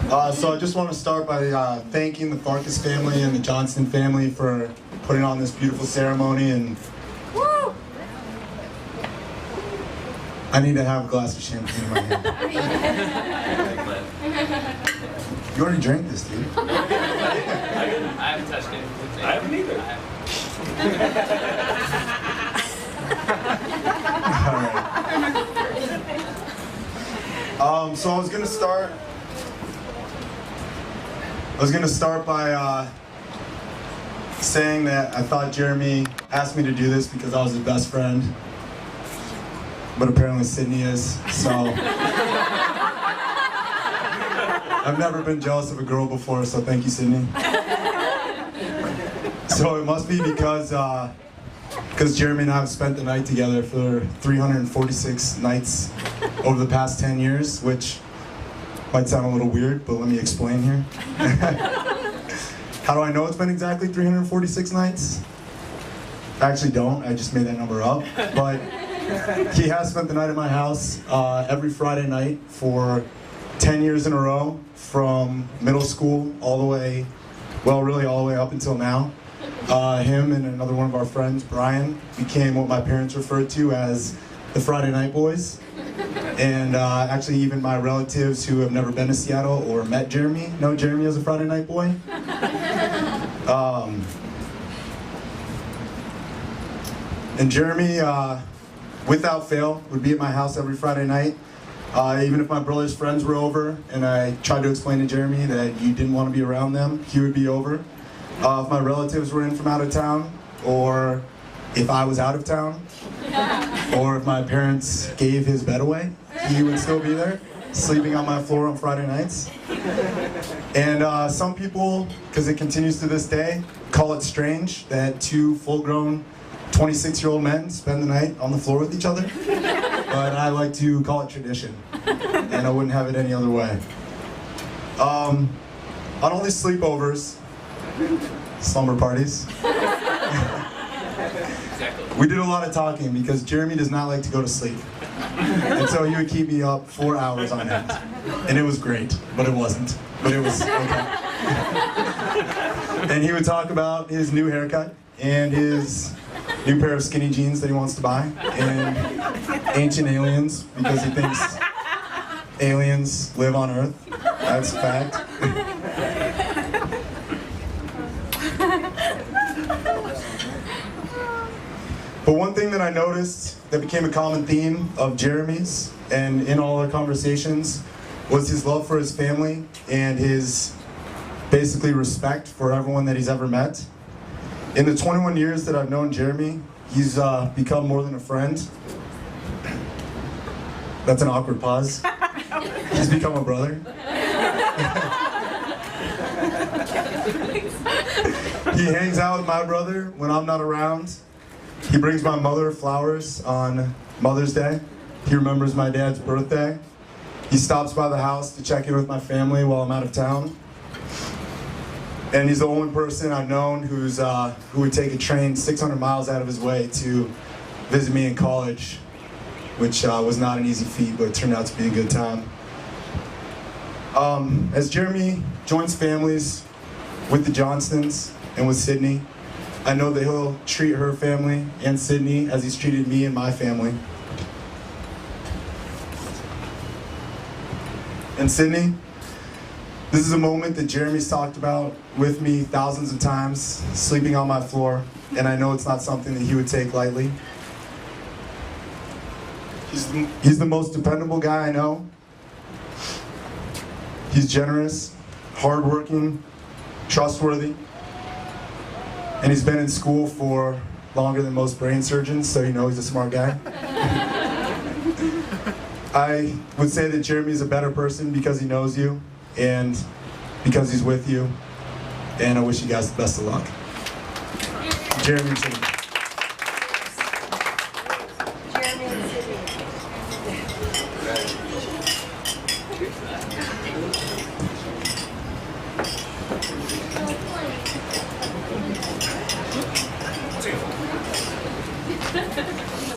So I just want to start by thanking the Farkas family and the Johnston family for putting on this beautiful ceremony. And Woo! I need to have a glass of champagne in my hand. You already drank this, dude. I haven't touched it. I haven't either. All right. So I was gonna start by saying that I thought Jeremy asked me to do this because I was his best friend, but apparently Sydney is. So I've never been jealous of a girl before, so thank you, Sydney. So it must be because Jeremy and I have spent the night together for 346 nights over the past 10 years, which might sound a little weird, but let me explain here. How do I know it's been exactly 346 nights? I actually don't, I just made that number up. But he has spent the night at my house every Friday night for 10 years in a row, from middle school all the way, well, really all the way up until now. Him and another one of our friends, Brian, became what my parents referred to as the Friday Night Boys. And actually even my relatives who have never been to Seattle or met Jeremy know Jeremy as a Friday Night Boy. And Jeremy, without fail, would be at my house every Friday night. Even if my brother's friends were over and I tried to explain to Jeremy that you didn't want to be around them, he would be over. If my relatives were in from out of town, or if I was out of town, or if my parents gave his bed away, he would still be there, sleeping on my floor on Friday nights. And some people, because it continues to this day, call it strange that two full-grown 26-year-old men spend the night on the floor with each other. But I like to call it tradition, and I wouldn't have it any other way. On all these sleepovers, slumber parties, we did a lot of talking because Jeremy does not like to go to sleep. And so he would keep me up 4 hours on end. And it was great, but it wasn't. But it was okay. And he would talk about his new haircut and his new pair of skinny jeans that he wants to buy, and ancient aliens, because he thinks aliens live on Earth. That's a fact. But one thing that I noticed that became a common theme of Jeremy's and in all our conversations was his love for his family and his basically respect for everyone that he's ever met. In the 21 years that I've known Jeremy, he's become more than a friend. That's an awkward pause. He's become a brother. He hangs out with my brother when I'm not around. He brings my mother flowers on Mother's Day. He remembers my dad's birthday. He stops by the house to check in with my family while I'm out of town. And he's the only person I've known who would take a train 600 miles out of his way to visit me in college, which was not an easy feat, but it turned out to be a good time. As Jeremy joins families with the Johnstons and with Sydney, I know that he'll treat her family and Sydney as he's treated me and my family. And Sydney, this is a moment that Jeremy's talked about with me thousands of times, sleeping on my floor, and I know it's not something that he would take lightly. He's the most dependable guy I know. He's generous, hardworking, trustworthy, and he's been in school for longer than most brain surgeons, so you know he's a smart guy. I would say that Jeremy's a better person because he knows you and because he's with you, and I wish you guys the best of luck. Jeremy and Sydney. Jeremy and Sydney.